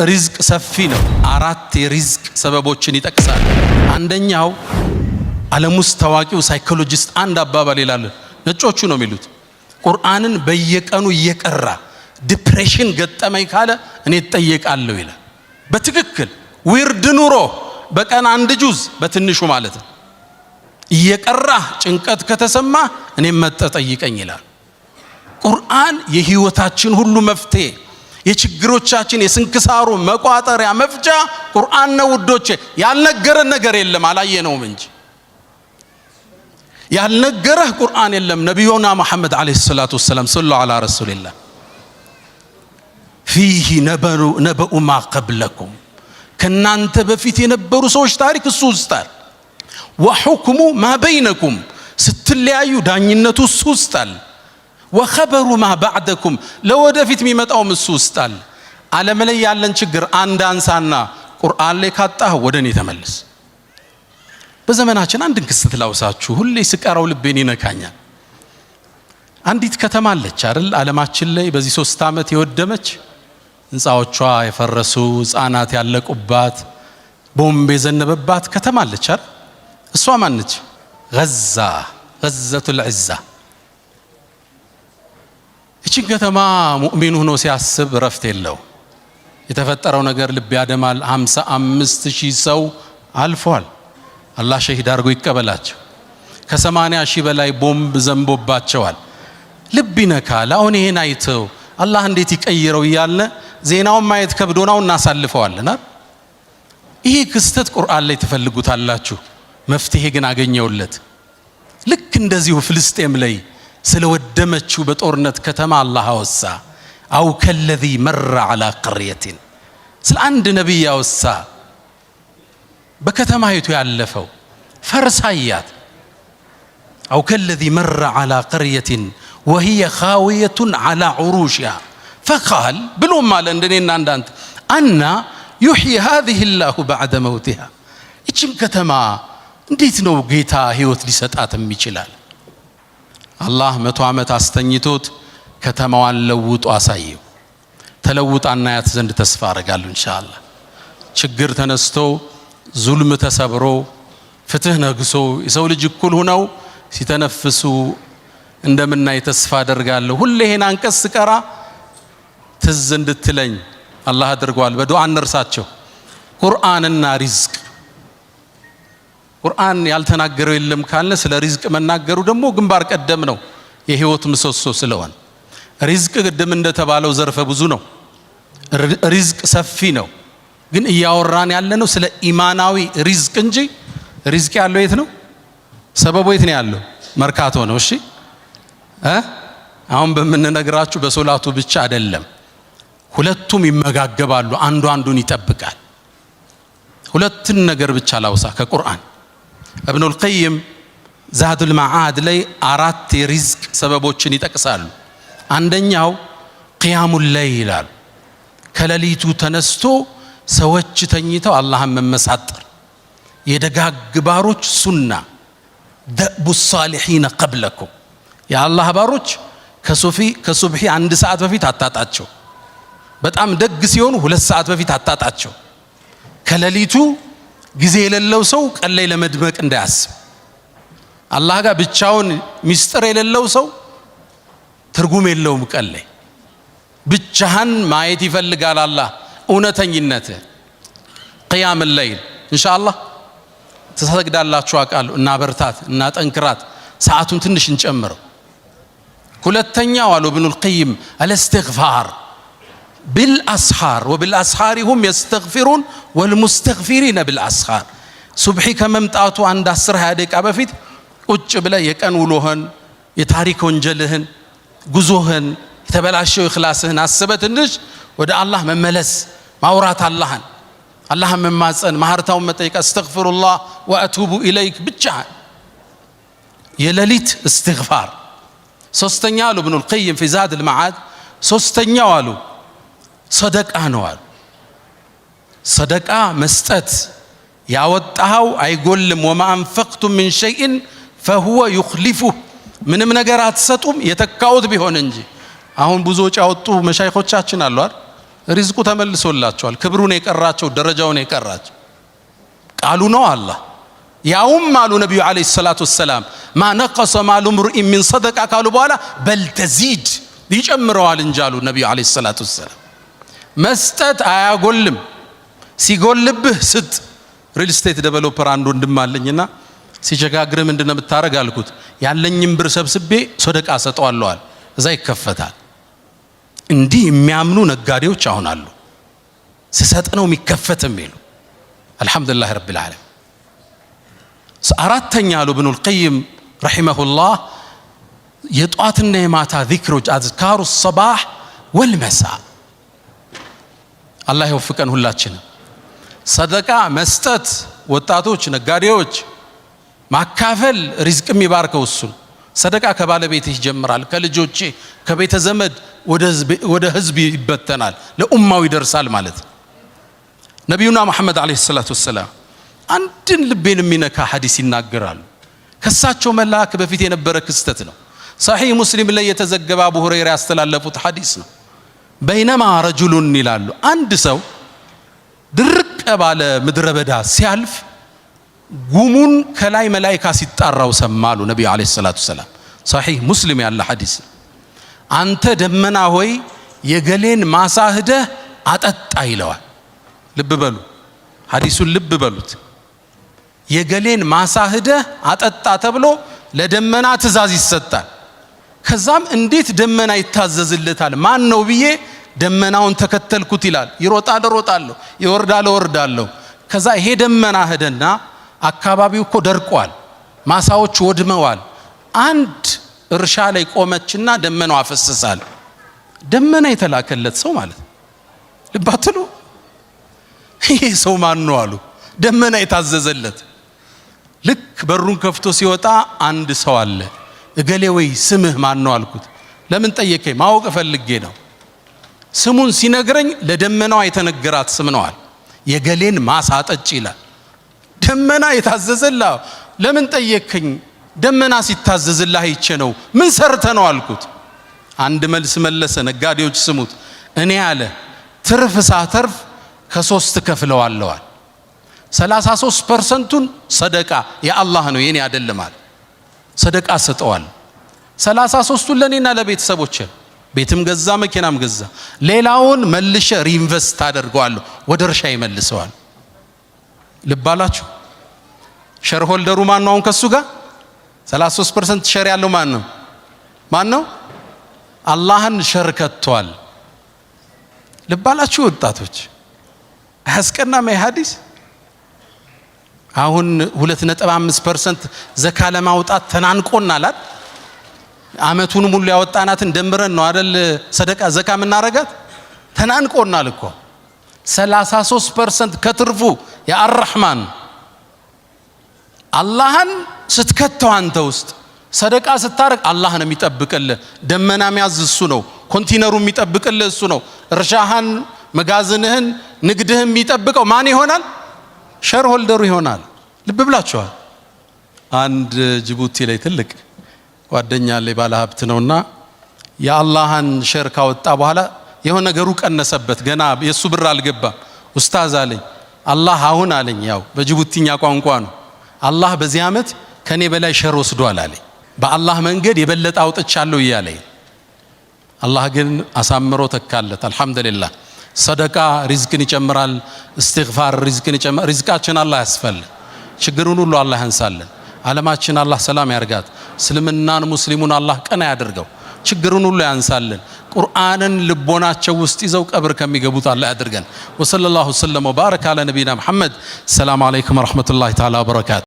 ሪዝቅ ሰፊ ነው። አራት የሪዝቅ ሰበቦችን ይጠቅሳል። አንደኛው ዓለም ውስጥ ታዋቂው ሳይኮሎጂስት አንድ አባባል ይላል፣ ነጮቹ ነው የሚሉት፣ ቁርአንን በየቀኑ እየቀራ ዲፕሬሽን ገጠመኝ ካለ እኔ እጠየቃለሁ ይላል። በትክክል ዊርድ ኑሮ በቀን አንድ ጁዝ በትንሹ ማለት ነው እየቀራ ጭንቀት ከተሰማ እኔም መጠጠይቀኝ ይላል። ቁርአን የህይወታችን ሁሉ መፍትሄ፣ የችግሮቻችን የስንክሳሩ መቋጠሪያ መፍቻ ቁርአን ነው ውዶቼ። ያልነገረን ነገር የለም አላየነውም እንጂ ያልነገረህ ቁርአን የለም። ነቢዩና መሐመድ አለይሂ ሰላቱ ወሰለም ሰለላሁ ዐላ ረሱሊላህ ፊህ ነበኡ ማ ቀብለኩም፣ ከናንተ በፊት የነበሩ ሰዎች ታሪክ እሱ ውስጣል። ወሁክሙ ማ በይነኩም፣ ስትለያዩ ዳኝነቱ እሱ ውስጣል። ወኸበሩ ማ ባዕደኩም፣ ለወደፊት የሚመጣውም እሱ ውስጣል። ዓለም ላይ ያለን ችግር አንድ አንሳና ቁርአን ላይ ካጣህ ወደ እኔ ተመለስ። በዘመናችን አንድን ክስተት ላውሳችሁ፣ ሁሌ ስቀራው ልቤን ይነካኛል። አንዲት ከተማ አለች አይደል ዓለማችን ላይ በዚህ 3 ዓመት የወደመች፣ ህንፃዎቿ የፈረሱ፣ ህፃናት ያለቁባት፣ ቦምብ የዘነበባት ከተማ አለች አይደል? እሷ ማነች? ገዘቱል ዒዛ። እቺን ከተማ ሙእሚን ሆኖ ሲያስብ ረፍት የለው። የተፈጠረው ነገር ልብ ያደማል። 55,000 ሰው አልፏል። አላህ ሸሂድ አድርጎ ይቀበላቸው። ከ80,000 በላይ ቦምብ ዘንቦባቸዋል። ልብ ይነካል። አሁን ይሄን አይተው አላህ እንዴት ይቀይረው እያለ ዜናውን ማየት ከብዶናው እናሳልፈዋልና ይሄ ክስተት ቁርአን ላይ ትፈልጉታላችሁ፣ መፍትሄ ግን አገኘውለት። ልክ እንደዚሁ ፍልስጤም ላይ ስለወደመችው በጦርነት ከተማ አላህ አወሳ። አው ከለዚ መረ ዐላ ቀርየቲን፣ ስለ አንድ ነቢይ አወሳ። በከተማይቱ ያለፈው ፈርሳያት። አው ከለዚ መረ ዐላ ቀርየቲን ወሂየ ኻዊየቱን ዐላ ዑሩሽሃ ፈቃል ብሎም አለ እንደኔና እንዳንተ አና ዩሕዪ ሃዚሂ ላሁ በዕደ መውቲሃ፣ ይህችም ከተማ እንዴት ነው ጌታ ህይወት ሊሰጣትም ይችላል? አላህ 100 ዓመት አስተኝቶት ከተማዋን ለውጦ አሳየው። ተለውጣ እናያት ዘንድ ተስፋ አደርጋለሁ ኢንሻአላህ። ችግር ተነስቶ ዙልም ተሰብሮ ፍትህ ነግሶ የሰው ልጅ እኩል ሆነው ሲተነፍሱ እንደምናይ ተስፋ አደርጋለሁ። ሁሌ ይሄን አንቀጽ ስቀራ ትዝ እንድትለኝ አላህ አድርጓል። በዱዓ እንርሳቸው። ቁርአንና ሪዝቅ። ቁርአን ያልተናገረው የለም ካለ ስለ ሪዝቅ መናገሩ ደግሞ ግንባር ቀደም ነው፣ የህይወት ምሰሶ ስለሆነ። ሪዝቅ ቅድም እንደተባለው ዘርፈ ብዙ ነው። ሪዝቅ ሰፊ ነው። ግን እያወራን ያለነው ስለ ኢማናዊ ሪዝቅ እንጂ ሪዝቅ ያለው የት ነው? ሰበቡ የት ነው ያለው? መርካቶ ነው። እሺ አሁን በምንነግራችሁ በሶላቱ ብቻ አይደለም። ሁለቱም ይመጋገባሉ፣ አንዱ አንዱን ይጠብቃል። ሁለትን ነገር ብቻ ላውሳ ከቁርአን። ኢብኑል ቀይም ዛዱል መዓድ ላይ 4 የሪዝቅ ሰበቦችን ይጠቅሳሉ። አንደኛው ቂያሙል ለይል ይላል። ከሌሊቱ ተነስቶ ሰዎች ተኝተው አላህን መመሳጠር፣ የደጋግ ባሮች ሱና። ደእቡ ሷሊሒነ ቀብለኩም፣ የአላህ ባሮች ከሱብሒ 1 ሰዓት በፊት አታጣቸው። በጣም ደግ ሲሆኑ 2 ሰዓት በፊት አታጣቸው። ከሌሊቱ ጊዜ የሌለው ሰው ቀን ላይ ለመድመቅ እንዳያስብ። አላህ ጋር ብቻውን ሚስጥር የሌለው ሰው ትርጉም የለውም። ቀን ላይ ብቻህን ማየት ይፈልጋል አላህ እውነተኝነት። ቂያም ለይል ኢንሻአላህ ተሰግዳላችሁ አውቃለሁ። እና በርታት እና ጠንክራት፣ ሰዓቱን ትንሽ እንጨምረው። ሁለተኛው አሉ ኢብኑል ቀይም አልእስትግፋር بالأسحار وبالأسحار هم يستغفرون والمستغفرين بالأسحار። ሱብሒ ከመምጣቱ አንድ 10-20 ደቂቃ በፊት ቁጭ ብለ የቀን ውሎህን፣ የታሪክ ወንጀልህን፣ ጉዞህን፣ የተበላሸው ኢኽላስህን አስበህ ትንሽ ወደ አላህ መመለስ፣ ማውራት፣ አላህን መማፀን፣ ማህርታውን መጠየቅ፣ አስተግፊሩላህ ወአቱቡ ኢለይክ ብቻ የሌሊት እስትግፋር። ሶስተኛ አሉ ኢብኑል ቀይም ፊ ዛዱል መዓድ፣ ሶስተኛው አሉ ሰደቃ ነው አሉ። ሰደቃ መስጠት፣ ያወጣኸው አይጎልም። ወማ አንፈቅቱም ሚን ሸይእን ፈሁወ ዩኽሊፉህ፣ ምንም ነገር አትሰጡም የተካውት ቢሆን እንጂ። አሁን ብዙ ወጪ ያወጡ መሻይኾቻችን አሉ አይደል? ሪዝቁ ተመልሶላቸዋል። ክብሩን የቀራቸው ደረጃውን የቀራቸው ቃሉ ነው አላህ። ያውም አሉ ነቢዩ ዓለይሂ ሰላቱ ወሰላም ማ ነቀሰ ማሉ ምርኢን ሚን ሰደቃ ካሉ በኋላ በል ተዚድ ይጨምረዋል እንጂ አሉ ነቢዩ ዓለይሂ ሰላቱ ወሰላም። መስጠት አያጎልም፣ ሲጎልብህ ስጥ። ሪል ስቴት ዴቨሎፐር አንድ ወንድም አለኝና ሲቸጋግርህ ምንድነው የምታረግ አልኩት። ያለኝም ብር ሰብስቤ ሰደቃ ሰጠዋለዋል፣ እዛ ይከፈታል። እንዲህ የሚያምኑ ነጋዴዎች አሁን አሉ። ስሰጥ ነው የሚከፈት የሚሉ አልሐምዱሊላህ ረቢል ዓለሚን። አራተኛ አሉ ኢብኑል ቀይም ረሂመሁላህ የጧትና የማታ ዚክሮች አዝካሩ ሰባህ ወልመሳ። አላህ ይወፍቀን ሁላችንም። ሰደቃ መስጠት፣ ወጣቶች ነጋዴዎች ማካፈል ሪዝቅ የሚባርከው እሱ። ሰደቃ ከባለቤትህ ይጀምራል፣ ከልጆቼ ከቤተ ዘመድ ወደ ህዝብ ይበተናል፣ ለኡማው ይደርሳል ማለት። ነቢዩና መሐመድ ዓለይሂ ሰላቱ ወሰላም አንድን ልቤን የሚነካ ሐዲስ ይናገራሉ። ከሳቸው መላክ በፊት የነበረ ክስተት ነው። ሰሒህ ሙስሊም ላይ የተዘገበ አቡ ሁረይራ ያስተላለፉት ሐዲስ ነው። በይነማ ረጁሉን ይላሉ፣ አንድ ሰው ድርቅ ባለ ምድረ በዳ ሲያልፍ ጉሙን ከላይ መላኢካ ሲጣራው ሰማሉ ነቢዩ ዓለይሂ ሰላቱ ወሰላም። ሰሒህ ሙስሊም ያለ ሐዲስ። አንተ ደመና ሆይ የገሌን ማሳ ሄደህ አጠጣ ይለዋል። ልብ በሉ ሐዲሱን ልብ በሉት። የገሌን ማሳ ሄደህ አጠጣ ተብሎ ለደመና ትእዛዝ ይሰጣል። ከዛም እንዴት ደመና ይታዘዝለታል? ማን ነው ብዬ ደመናውን ተከተልኩት ይላል። ይሮጣል እሮጣለሁ፣ ይወርዳል እወርዳለሁ። ከዛ ይሄ ደመና ሄደና አካባቢው እኮ ደርቋል፣ ማሳዎች ወድመዋል። አንድ እርሻ ላይ ቆመችና ደመናው አፈሰሳል። ደመና የተላከለት ሰው ማለት ልባትሉ ይሄ ሰው ማን ነው አሉ። ደመና የታዘዘለት። ልክ በሩን ከፍቶ ሲወጣ አንድ ሰው አለ። እገሌ ወይ ስምህ ማን ነው አልኩት። ለምን ጠየቀኝ? ማወቅ ፈልጌ ነው። ስሙን ሲነግረኝ ለደመናዋ የተነገራት ስም ነዋል። የገሌን ማሳ ጠጭ ይላል። ደመና የታዘዘልህ። ለምን ጠየቀኝ? ደመና ሲታዘዝልህ አይቼ ነው። ምን ሰርተ ነው አልኩት። አንድ መልስ መለሰ። ነጋዴዎች ስሙት። እኔ አለ ትርፍ ሳተርፍ ከሶስት ከፍለዋለዋል። 33%ቱን ሰደቃ የአላህ ነው የኔ አይደለም አለ። ሰደቃ ሰጠዋል። 33ቱን ለኔና ለቤተሰቦቼ፣ ቤትም ገዛ መኪናም ገዛ። ሌላውን መልሼ ሪኢንቨስት አደርገዋለሁ፣ ወደ እርሻ ይመልሰዋል። ልባላችሁ ሼር ሆልደሩ ማን ነው? አሁን ከሱ ጋር 33% ሼር ያለው ማን ነው? ማን ነው? አላህን ሸር ከቷል። ልባላችሁ ወጣቶች አያስቀናም ይህ ሐዲስ? አሁን 2.5% ዘካ ለማውጣት ተናንቆናል። አመቱን ሙሉ ያወጣናትን ደምረን ነው አይደል ሰደቃ ዘካ የምናረጋት? ተናንቆናል እኮ 33% ከትርፉ የአርህማን አላህን ስትከተው አንተ ውስጥ ሰደቃ ስታረግ አላህ ነው የሚጠብቅልህ። ደመና የሚያዝ እሱ ነው። ኮንቲነሩ የሚጠብቅልህ እሱ ነው። እርሻህን፣ መጋዝንህን፣ ንግድህን የሚጠብቀው ማን ይሆናል? ሼር ሆልደሩ ይሆናል። ልብ ብላችኋል። አንድ ጅቡቲ ላይ ትልቅ ጓደኛ ላይ ባለ ሀብት ነውና የአላህን ሼር ካወጣ በኋላ የሆነ ነገሩ ቀነሰበት። ገና የሱ ብር አልገባም። ኡስታዝ አለኝ አላህ አሁን አለኝ፣ ያው በጅቡቲኛ ቋንቋ ነው፣ አላህ በዚህ ዓመት ከኔ በላይ ሼር ወስዷል አለኝ። በአላህ መንገድ የበለጠ አውጥቻለሁ እያለኝ አላህ ግን አሳምሮ ተካለት። አልሐምዱሊላህ። ሰደቃ ሪዝቅን ይጨምራል። እስትግፋር ሪዝቅን ይጨምራል። ሪዝቃችን አላህ ያስፈል። ችግሩን ሁሉ አላህ ያንሳልን። ዓለማችን አላህ ሰላም ያርጋት። እስልምናን ሙስሊሙን አላህ ቀና ያድርገው። ችግሩን ሁሉ ያንሳልን። ቁርአንን ልቦናቸው ውስጥ ይዘው ቀብር ከሚገቡት አላህ ያድርገን። ወሰለላሁ ወሰለም ወባረከ አለ ነቢና መሐመድ። ሰላም አለይኩም ወራህመቱላሂ ተዓላ ወበረካቱ።